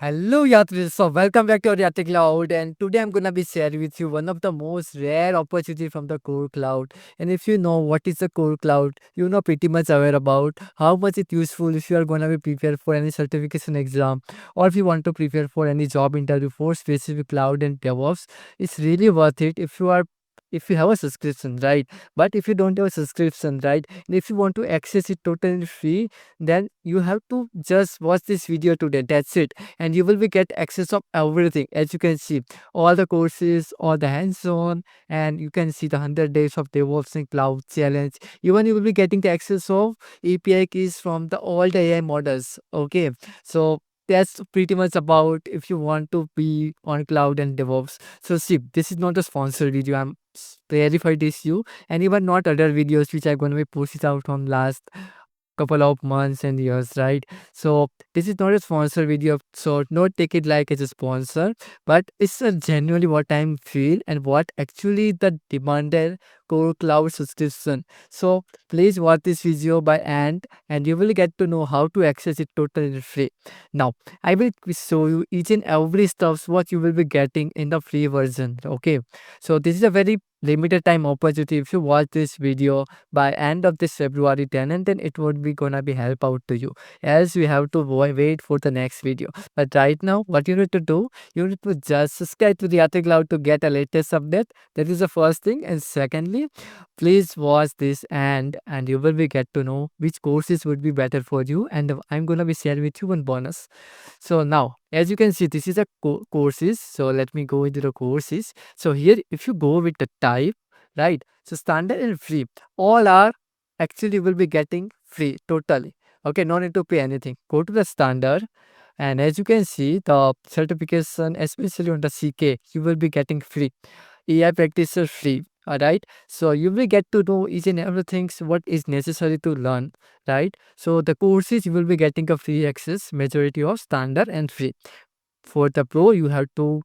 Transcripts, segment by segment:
Hello, Yatri. So, welcome back to our KodeKloud. And today I'm gonna be sharing with you one of the most rare opportunity from the KodeKloud. And if you know what is the KodeKloud, you know pretty much aware about how much it's useful if you are gonna be prepared for any certification exam or if you want to prepare for any job interview for specific cloud and DevOps. It's really worth it if you have a subscription, right? But if you don't have a subscription, right, and if you want to access it totally free, then you have to just watch this video today. That's it, and you will be get access of everything. As you can see, all the courses, all the hands-on, and you can see the 100 days of DevOps and cloud challenge. Even you will be getting the access of API keys from the all the AI models. Okay, so that's pretty much about if you want to be on cloud and DevOps. So see, this is not a sponsored video. I'm verified this you, and even not other videos which I'm going to be posted out from last couple of months and years, right? So this is not a sponsor video, so not take it like it's a sponsor, but it's a genuinely what I feel and what actually the demanded core cloud subscription. So please watch this video by end and you will get to know how to access it totally free. Now I will show you each and every stuff what you will be getting in the free version. Okay, so this is a very limited time opportunity. If you watch this video by end of this February 10, and then it would be gonna be help out to you, as we have to wait for the next video. But right now what you need to do, you need to just subscribe to the Cloud to get a latest update. That is the first thing, and secondly, please watch this and you will be get to know which courses would be better for you, and I'm gonna be sharing with you one bonus. So now as you can see, this is a courses. So let me go into the courses. So here if you go with the type, right, so standard and free, all are actually will be getting free totally. Okay, no need to pay anything. Go to the standard, and as you can see the certification, especially on the CK, you will be getting free. AI practitioner free. All right, so you will get to know each and everything what is necessary to learn, right? So the courses you will be getting a free access, majority of standard and free. For the pro you have to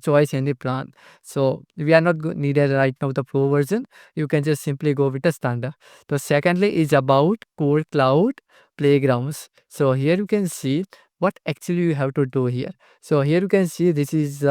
choice any plan. So we are not needed right now the pro version. You can just simply go with the standard. So secondly is about core cloud playgrounds. So here you can see what actually you have to do here. So here you can see this is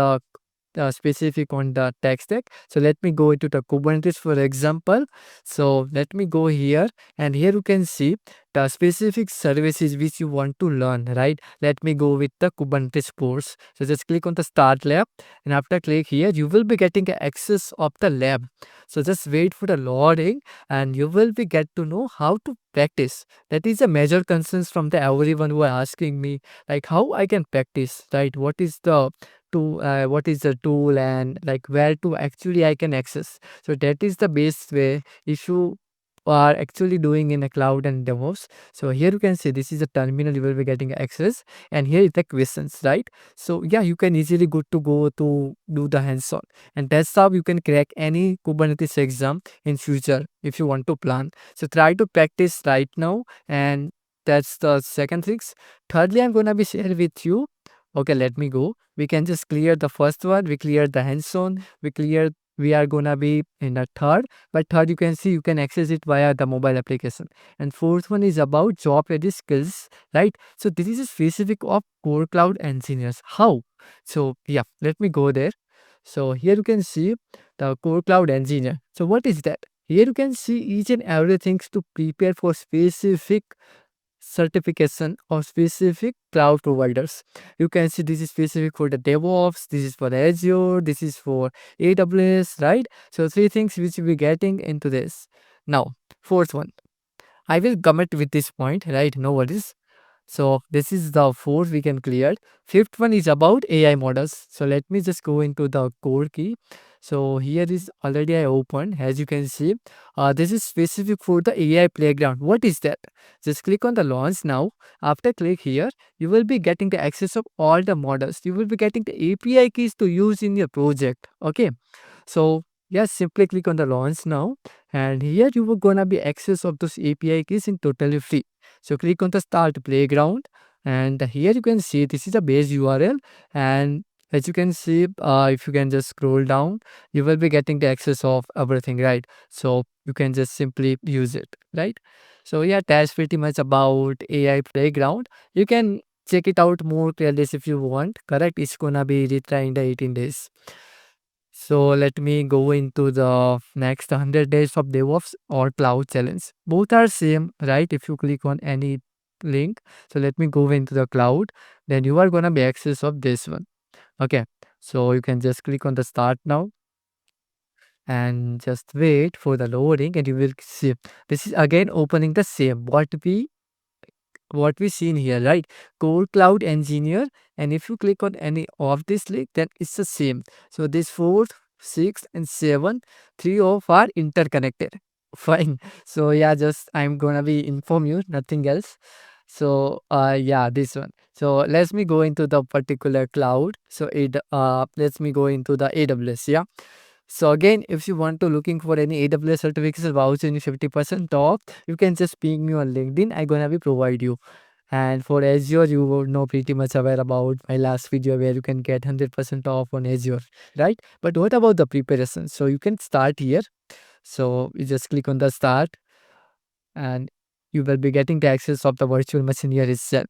specific on the tech stack. So let me go into the Kubernetes for example. So let me go here, and here you can see the specific services which you want to learn, right? Let me go with the Kubernetes course. So just click on the start lab, and after click here you will be getting access of the lab. So just wait for the loading and you will be get to know how to practice. That is a major concerns from the everyone who are asking me, like how I can practice, right? What is the tool, and like where to actually I can access. So that is the best way if you are actually doing in a cloud and DevOps. So here you can see this is the terminal you will be getting access, and here is the questions, right? So yeah, you can easily good to go to do the hands-on, and that's how you can crack any Kubernetes exam in future if you want to plan. So try to practice right now, and that's the second things. Thirdly, I'm gonna be share with you. Okay, let me go. We can just clear the first one. We clear the hands-on. We are gonna be in the third. But third, you can see you can access it via the mobile application. And fourth one is about job ready skills, right? So this is a specific of core cloud engineers. How? So yeah, let me go there. So here you can see the core cloud engineer. So what is that? Here you can see each and everything to prepare for specific certification of specific cloud providers. You can see this is specific for the DevOps, this is for Azure, this is for AWS, right? So three things which we'll be getting into this. Now, fourth one, I will commit with this point, right? No worries. So this is the fourth we can clear. Fifth one is about AI models. So let me just go into the code key. So here is already I opened. As you can see, this is specific for the AI playground. What is that? Just click on the launch now. After click here, you will be getting the access of all the models. You will be getting the API keys to use in your project. Okay. So yes, simply click on the launch now, and here you will gonna be access of those API keys in totally free. So click on the start playground, and here you can see this is a base URL, and as you can see, if you can just scroll down, you will be getting the access of everything, right? So you can just simply use it, right? So yeah, that's pretty much about AI playground. You can check it out more clearly if you want. Correct? It's gonna be retry in the 18 days. So let me go into the next 100 days of DevOps or cloud challenge. Both are same, right? If you click on any link. So let me go into the cloud. Then you are gonna be access of this one. Okay. So you can just click on the start now and just wait for the loading and you will see this is again opening the same what we seen here, right? KodeKloud engineer, and if you click on any of this link, then it's the same. So this 4, 6, and 7, 3 of are interconnected. Fine. So yeah, just I'm gonna be inform you, nothing else. So yeah, this one. So let me go into the particular cloud. So it let's me go into the AWS. Yeah. So again, if you want to looking for any AWS certification voucher in 50% off, you can just ping me on LinkedIn. I'm gonna be provide you. And for Azure, you would know pretty much aware about my last video where you can get 100% off on Azure, right? But what about the preparation? So you can start here. So you just click on the start and you will be getting the access of the virtual machine here itself.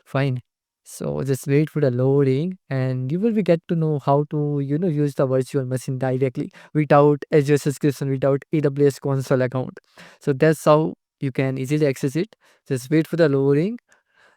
Fine. So just wait for the loading and you will be get to know how to, use the virtual machine directly without Azure subscription, without AWS console account. So that's how you can easily access it. Just wait for the loading.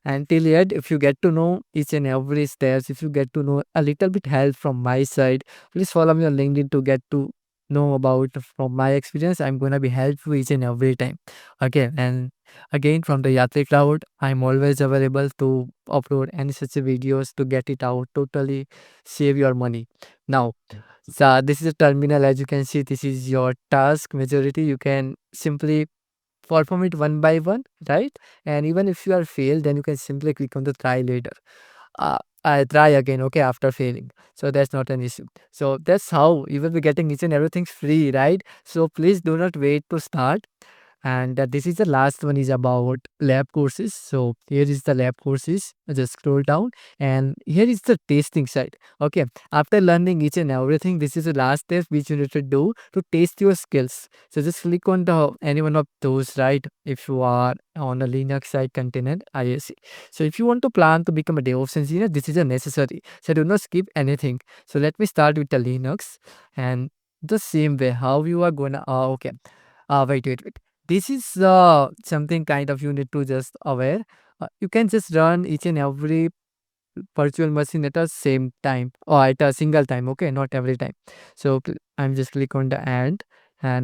Until yet, if you get to know each and every steps, if you get to know a little bit help from my side, please follow me on LinkedIn to get to know about from my experience. I'm gonna be helpful each and every time. Okay, and again from the Yatri Cloud, I'm always available to upload any such videos to get it out totally save your money. Now, so this is a terminal. As you can see, this is your task majority. You can simply perform it one by one, right? And even if you are failed, then you can simply click on the try later. I try again, okay, after failing. So that's not an issue. So that's how you will be getting each and everything free, right? So please do not wait to start. And this is the last one is about lab courses. So here is the lab courses. Just scroll down and here is the testing side. Okay, after learning each and everything, this is the last step which you need to do to test your skills. So just click on the any one of those, right? If you are on a Linux side container ISC. So if you want to plan to become a DevOps engineer, this is a necessary. So do not skip anything. So let me start with the Linux and the same way how you are gonna okay. Wait. This is something kind of you need to just aware. You can just run each and every virtual machine at a same time or at a single time, okay, not every time. So I'm just click on the and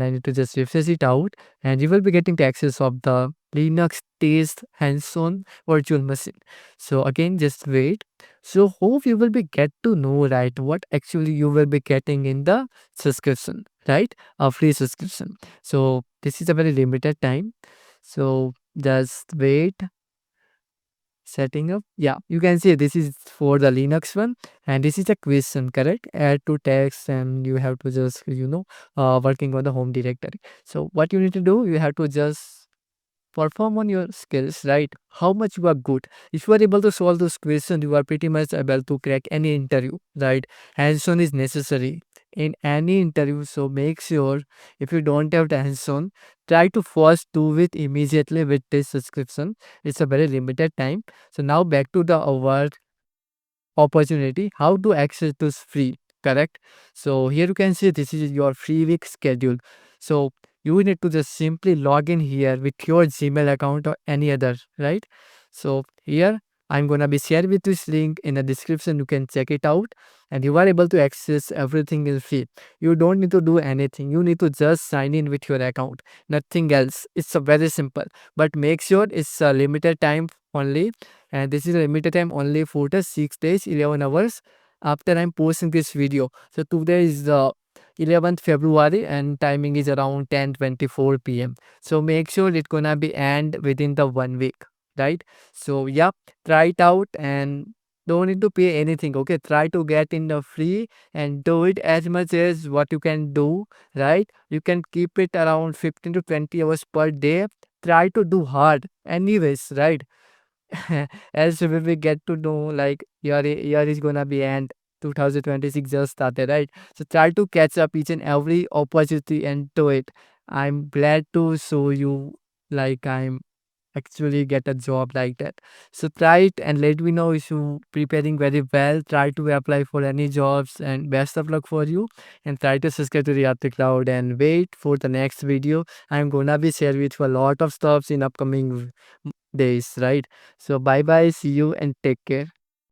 I need to just refresh it out and you will be getting the access of the Linux test hands-on virtual machine. So again, just wait. So hope you will be get to know, right, what actually you will be getting in the subscription, right, a free subscription. So this is a very limited time, so just wait. Setting up, yeah, you can see this is for the Linux one and this is a question, correct? Add to text and you have to just working on the home directory. So what you need to do, you have to just perform on your skills, right? How much you are good. If you are able to solve those questions, you are pretty much able to crack any interview, right? Hands-on is necessary in any interview. So make sure if you don't have the hands-on, try to first do it immediately with this subscription. It's a very limited time. So now back to the our opportunity, how to access this free, correct? So here you can see this is your free week schedule. So you need to just simply log in here with your Gmail account or any other, right? So here I'm gonna be share with this link in the description. You can check it out and you are able to access everything is free. You don't need to do anything. You need to just sign in with your account, nothing else. It's a very simple, but make sure it's a limited time only, and this is a limited time only for the 6 days 11 hours after I'm posting this video. So today is the 11th February and timing is around 10:24 p.m. So make sure it's gonna be end within the 1 week, right? So yeah, try it out and don't need to pay anything, okay? Try to get in the free and do it as much as what you can do, right? You can keep it around 15 to 20 hours per day. Try to do hard anyways, right? As we get to know, like year is gonna be end. 2026 just started, right? So try to catch up each and every opportunity and do it. I'm glad to show you, like I'm actually get a job like that. So try it and let me know if you preparing very well. Try to apply for any jobs and best of luck for you. And try to subscribe to the Yatri Cloud and wait for the next video. I'm gonna be share with you a lot of stuffs in upcoming days, right? So bye bye, see you and take care.